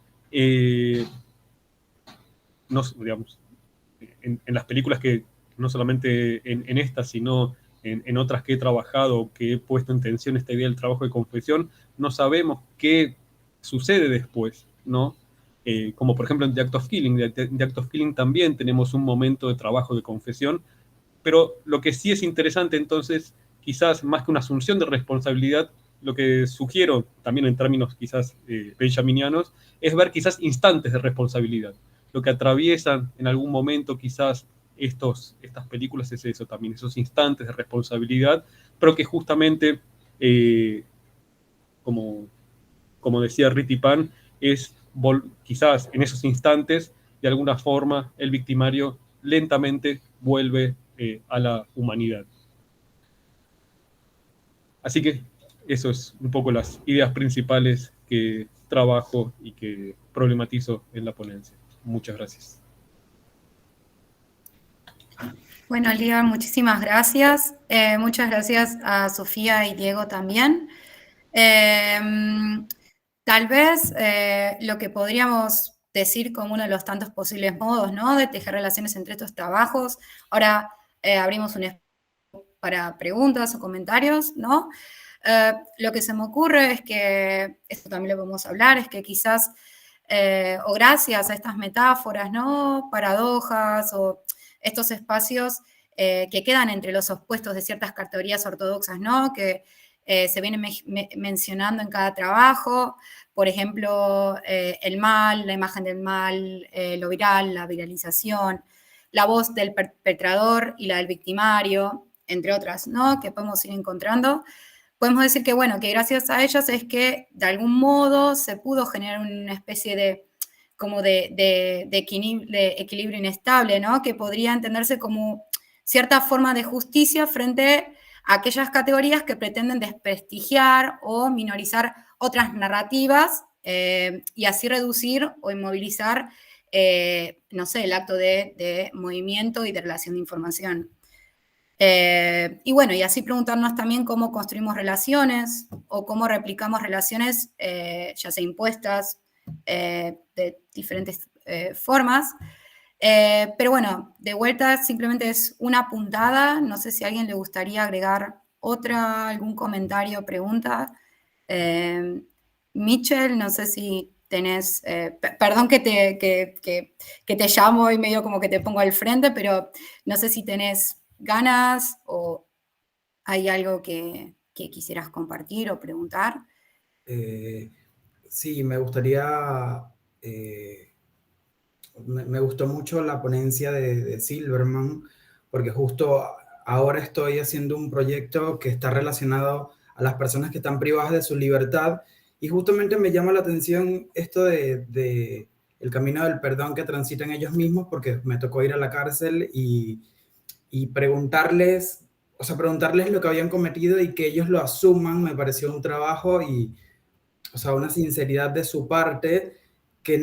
no, digamos, en las películas que, no solamente en esta, sino en otras que he trabajado, que he puesto en tensión esta idea del trabajo de confesión, no sabemos qué sucede después, ¿no? Como por ejemplo en The Act of Killing. En The Act of Killing también tenemos un momento de trabajo de confesión, pero lo que sí es interesante entonces, quizás más que una asunción de responsabilidad, lo que sugiero también en términos quizás benjaminianos, es ver quizás instantes de responsabilidad. Lo que atraviesan en algún momento quizás estas películas es eso también, esos instantes de responsabilidad, pero que justamente, como decía Riti Pan, es quizás en esos instantes, de alguna forma, el victimario lentamente vuelve a la humanidad. Así que eso es un poco las ideas principales que trabajo y que problematizo en la ponencia. Muchas gracias. Bueno, Lía, muchísimas gracias. Muchas gracias a Sofía y Diego también. Tal vez lo que podríamos decir como uno de los tantos posibles modos, ¿no?, de tejer relaciones entre estos trabajos. Ahora abrimos un espacio para preguntas o comentarios, ¿no? Lo que se me ocurre es que, esto también lo podemos hablar, es que quizás, o gracias a estas metáforas, ¿no?, paradojas, o estos espacios que quedan entre los opuestos de ciertas categorías ortodoxas, ¿no?, que se vienen mencionando en cada trabajo, por ejemplo, el mal, la imagen del mal, lo viral, la viralización, la voz del perpetrador y la del victimario, entre otras, ¿no?, que podemos ir encontrando. Podemos decir que, bueno, que gracias a ellas es que de algún modo se pudo generar una especie de equilibrio inestable, ¿no?, que podría entenderse como cierta forma de justicia frente a aquellas categorías que pretenden desprestigiar o minorizar otras narrativas y así reducir o inmovilizar, no sé, el acto de movimiento y de relación de información. Y bueno, y así preguntarnos también cómo construimos relaciones o cómo replicamos relaciones, ya sea impuestas, de diferentes formas. Pero bueno, de vuelta simplemente es una puntada. No sé si a alguien le gustaría agregar algún comentario o pregunta. Michel, no sé si tenés, perdón que te llamo y medio como que te pongo al frente, pero no sé si tenés ganas o hay algo que quisieras compartir o preguntar. Sí, me gustaría, me gustó mucho la ponencia de Silverman, porque justo ahora estoy haciendo un proyecto que está relacionado a las personas que están privadas de su libertad, y justamente me llama la atención esto de el camino del perdón que transitan ellos mismos, porque me tocó ir a la cárcel y preguntarles, o sea, preguntarles lo que habían cometido y que ellos lo asuman, me pareció un trabajo y, o sea, una sinceridad de su parte que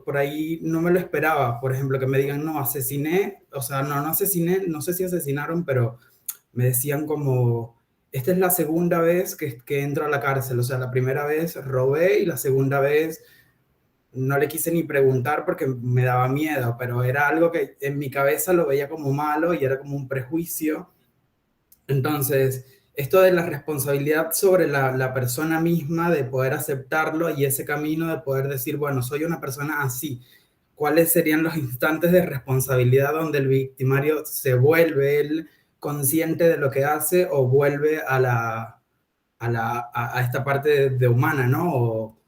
por ahí no me lo esperaba. Por ejemplo, que me digan, no, asesiné, o sea, no asesiné, no sé si asesinaron, pero me decían como, esta es la segunda vez que entro a la cárcel, o sea, la primera vez robé y la segunda vez no le quise ni preguntar porque me daba miedo, pero era algo que en mi cabeza lo veía como malo y era como un prejuicio. Entonces, esto de la responsabilidad sobre la persona misma, de poder aceptarlo y ese camino de poder decir, bueno, soy una persona así, ¿cuáles serían los instantes de responsabilidad donde el victimario se vuelve él consciente de lo que hace o vuelve a esta parte de humana, ¿no?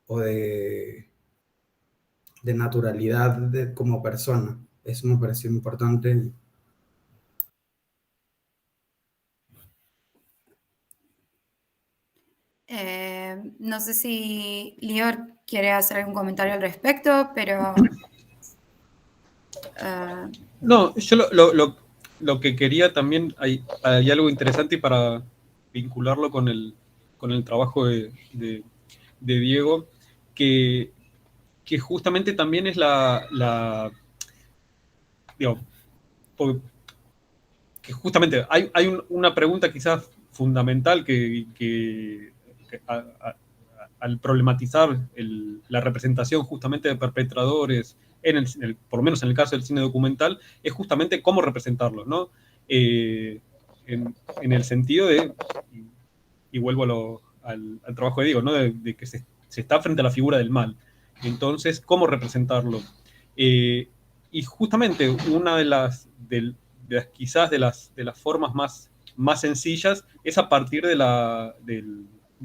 O de naturalidad como persona. Eso me pareció importante. No sé si Lior quiere hacer algún comentario al respecto, pero... No, yo lo que quería también, hay algo interesante para vincularlo con el trabajo de Diego, que justamente también es digo, que justamente hay una pregunta quizás fundamental que al problematizar la representación justamente de perpetradores, por lo menos en el caso del cine documental, es justamente cómo representarlos, ¿no? En el sentido de, y vuelvo al trabajo de Diego, ¿no? De que se está frente a la figura del mal. Entonces, ¿cómo representarlo? Y justamente una de las quizás de las formas más sencillas es a partir del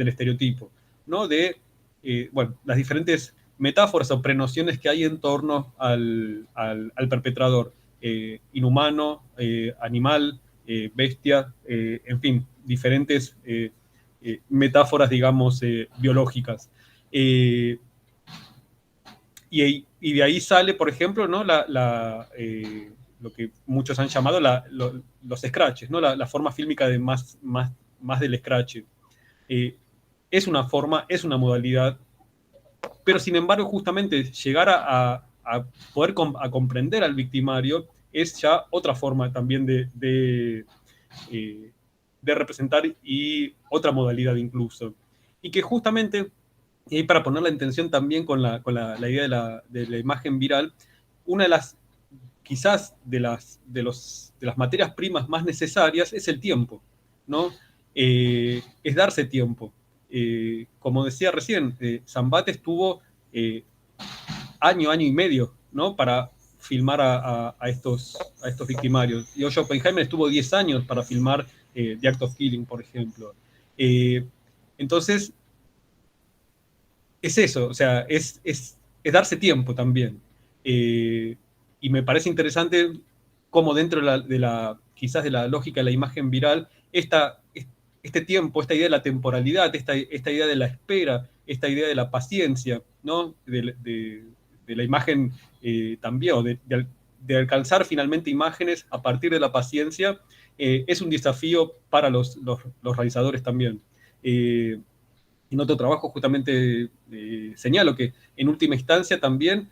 estereotipo, ¿no? De bueno, las diferentes metáforas o prenociones que hay en torno al perpetrador, inhumano, animal, bestia, en fin, diferentes metáforas, digamos, biológicas. Y de ahí sale, por ejemplo, ¿no? Lo que muchos han llamado los scratches, ¿no? La forma fílmica de más del scratch. Es una forma, es una modalidad, pero sin embargo, justamente llegar a poder a comprender al victimario es ya otra forma también de representar y otra modalidad incluso. Y que justamente, y para poner la intención también con la idea de la imagen viral, una de las, quizás de las materias primas más necesarias es el tiempo, ¿no? Es darse tiempo. Como decía recién, Zambate estuvo año y medio, ¿no? Para filmar a estos victimarios. Y Josh Oppenheimer estuvo 10 años para filmar The Act of Killing, por ejemplo. Entonces, es eso, o sea, es darse tiempo también. Y me parece interesante cómo dentro quizás de la lógica de la imagen viral, este tiempo, esta idea de la temporalidad, esta idea de la espera, esta idea de la paciencia, ¿no? De la imagen también, o de alcanzar finalmente imágenes a partir de la paciencia, es un desafío para los realizadores también. En otro trabajo justamente señalo que en última instancia también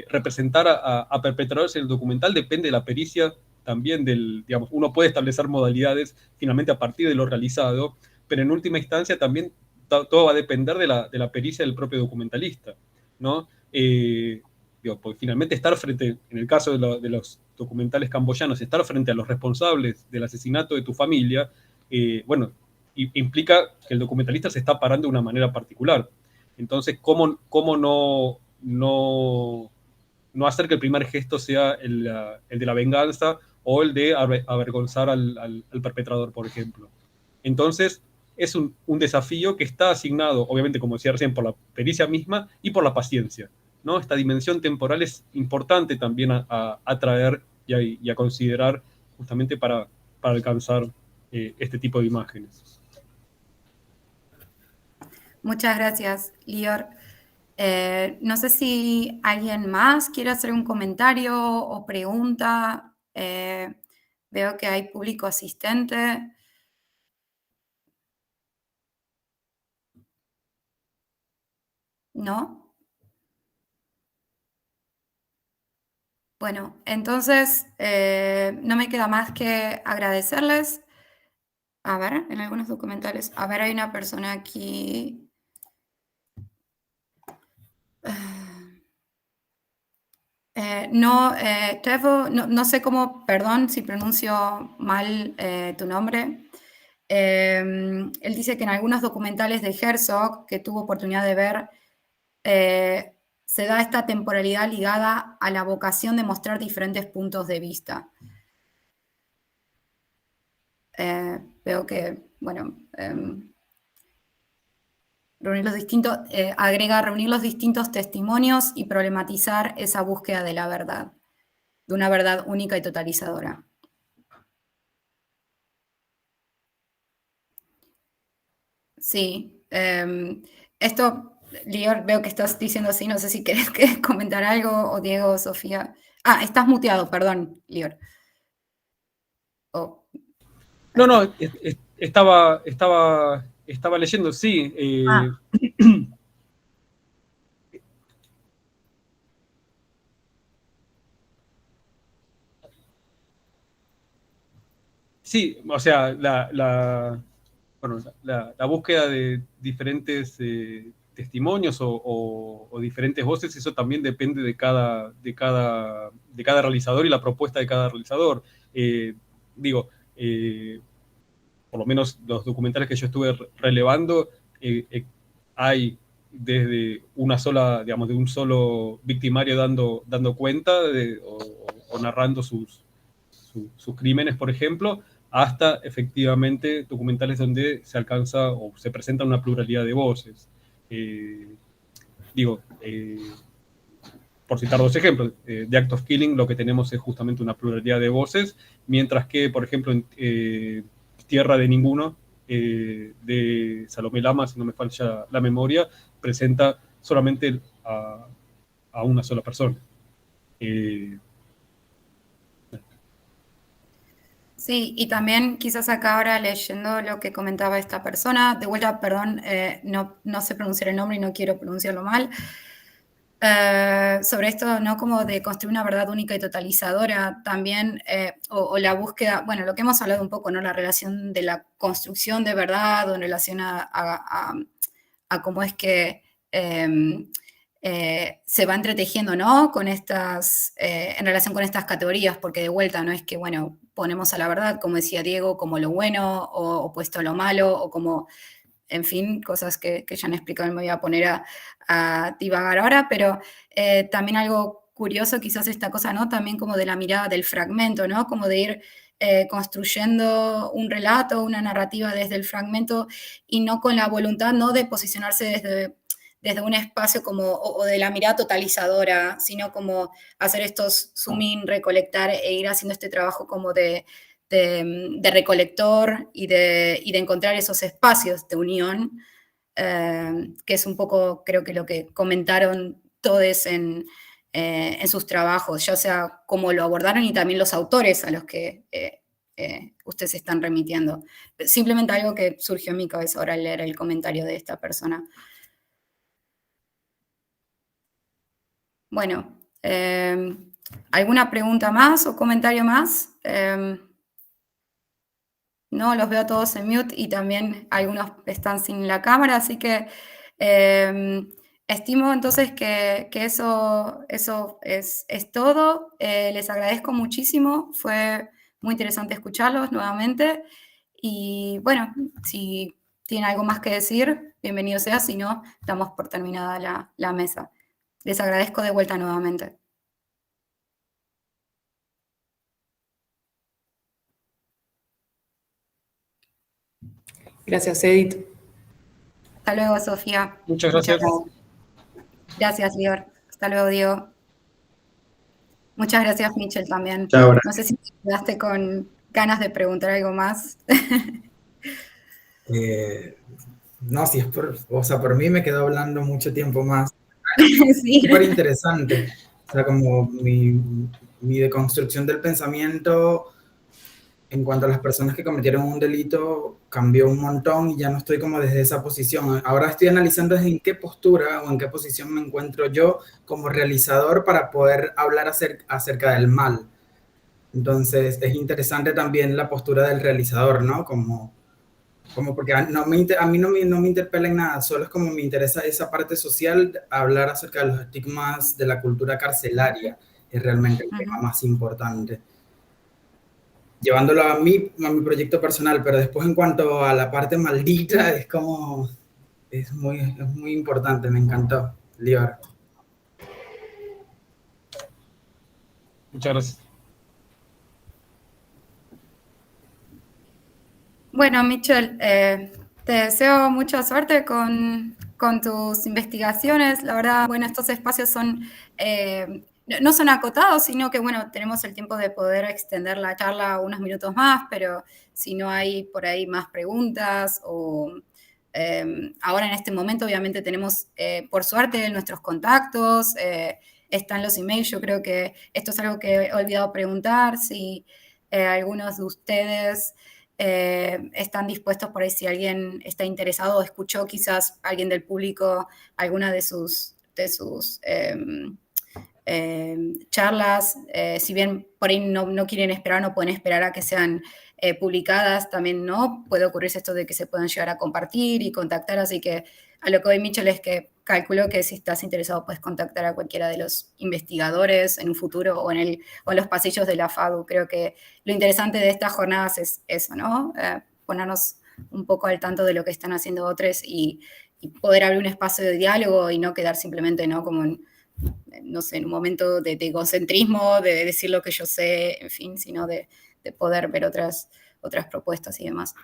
representar a perpetradores en el documental depende de la pericia también digamos, uno puede establecer modalidades finalmente a partir de lo realizado, pero en última instancia también todo va a depender de la pericia del propio documentalista, ¿no? Porque finalmente estar frente, en el caso de los documentales camboyanos, estar frente a los responsables del asesinato de tu familia, bueno, implica que el documentalista se está parando de una manera particular. Entonces, ¿cómo no hacer que el primer gesto sea el de la venganza o el de avergonzar al perpetrador, por ejemplo? Entonces, es un desafío que está asignado, obviamente, como decía recién, por la pericia misma y por la paciencia, ¿no? Esta dimensión temporal es importante también a traer y a considerar justamente para alcanzar este tipo de imágenes. Muchas gracias, Lior. No sé si alguien más quiere hacer un comentario o pregunta. Veo que hay público asistente. ¿No? Bueno, entonces no me queda más que agradecerles. A ver, en algunos documentales. A ver, hay una persona aquí. Tevo, no sé cómo, perdón si pronuncio mal tu nombre. Él dice que en algunos documentales de Herzog, que tuvo oportunidad de ver, se da esta temporalidad ligada a la vocación de mostrar diferentes puntos de vista. Veo que, bueno, agrega reunir los distintos testimonios y problematizar esa búsqueda de la verdad, de una verdad única y totalizadora. Sí, esto, Lior, veo que estás diciendo así, no sé si querés comentar algo, o Diego, Sofía. Ah, estás muteado, perdón, Lior. Oh, No, estaba leyendo, sí. Sí, o sea, bueno, la búsqueda de diferentes testimonios o diferentes voces, eso también depende de cada realizador y la propuesta de cada realizador. Digo, por lo menos los documentales que yo estuve relevando, hay desde una sola, digamos, de un solo victimario dando cuenta o narrando sus crímenes, por ejemplo, hasta efectivamente documentales donde se alcanza o se presenta una pluralidad de voces. Por citar dos ejemplos, de Act of Killing lo que tenemos es justamente una pluralidad de voces, mientras que, por ejemplo, en Tierra de Ninguno, de Salomé Lama, si no me falla la memoria, presenta solamente a una sola persona. Sí, y también quizás acá ahora leyendo lo que comentaba esta persona, de vuelta, perdón, no sé pronunciar el nombre y no quiero pronunciarlo mal, sobre esto, ¿no? Como de construir una verdad única y totalizadora también, o la búsqueda, bueno, lo que hemos hablado un poco, ¿no? La relación de la construcción de verdad o en relación a cómo es que se va entretejiendo, ¿no? Con en relación con estas categorías, porque de vuelta no es que, bueno, ponemos a la verdad, como decía Diego, como lo bueno o opuesto a lo malo, o como, en fin, cosas que ya han explicado, me voy a poner a divagar ahora, pero también algo curioso, quizás esta cosa, ¿no? También como de la mirada del fragmento, ¿no? Como de ir construyendo un relato, una narrativa desde el fragmento y no con la voluntad, ¿no? De posicionarse desde un espacio como, o de la mirada totalizadora, sino como hacer estos zoom in, recolectar e ir haciendo este trabajo como de recolector y de encontrar esos espacios de unión, que es un poco, creo que lo que comentaron todos en sus trabajos, ya sea cómo lo abordaron y también los autores a los que ustedes se están remitiendo. Simplemente algo que surgió en mi cabeza ahora al leer el comentario de esta persona. Bueno, ¿alguna pregunta más o comentario más? No, los veo todos en mute y también algunos están sin la cámara, así que estimo entonces que eso es todo. Les agradezco muchísimo, fue muy interesante escucharlos nuevamente y bueno, si tienen algo más que decir, bienvenido sea, si no, damos por terminada la mesa. Les agradezco de vuelta nuevamente. Gracias, Edith. Hasta luego, Sofía. Muchas gracias. Gracias, Lior. Hasta luego, Diego. Muchas gracias, Michelle, también. Chao. No sé si te quedaste con ganas de preguntar algo más. No, si es por mí me quedo hablando mucho tiempo más. Sí. Súper interesante. O sea, como mi deconstrucción del pensamiento en cuanto a las personas que cometieron un delito cambió un montón y ya no estoy como desde esa posición. Ahora estoy analizando desde en qué postura o en qué posición me encuentro yo como realizador para poder hablar acerca del mal. Entonces es interesante también la postura del realizador, ¿no? Como porque a mí no me interpela en nada, solo es como me interesa esa parte social, hablar acerca de los estigmas de la cultura carcelaria, es realmente el tema más importante. Llevándolo a mi proyecto personal, pero después en cuanto a la parte maldita, es muy importante, me encantó, Lior. Muchas gracias. Bueno, Michelle, te deseo mucha suerte con tus investigaciones. La verdad, bueno, estos espacios son, no son acotados, sino que, bueno, tenemos el tiempo de poder extender la charla unos minutos más, pero si no hay por ahí más preguntas o... ahora en este momento obviamente tenemos, por suerte, nuestros contactos, están los emails. Yo creo que esto es algo que he olvidado preguntar, si algunos de ustedes están dispuestos por ahí, si alguien está interesado o escuchó quizás alguien del público alguna de sus charlas, si bien por ahí no quieren esperar, no pueden esperar a que sean publicadas, también no puede ocurrirse esto de que se puedan llegar a compartir y contactar, así que a lo que voy, Michel, es que calculo que si estás interesado puedes contactar a cualquiera de los investigadores en un futuro o en los pasillos de la FADU. Creo que lo interesante de estas jornadas es eso, ¿no? Ponernos un poco al tanto de lo que están haciendo otros y poder abrir un espacio de diálogo y no quedar simplemente, ¿no? Como no sé, en un momento de egocentrismo, de decir lo que yo sé, en fin, sino de poder ver otras propuestas y demás.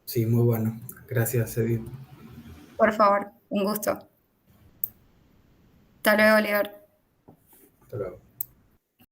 Sí, muy bueno. Gracias, Edith. Por favor, un gusto. Hasta luego, Oliver. Hasta luego.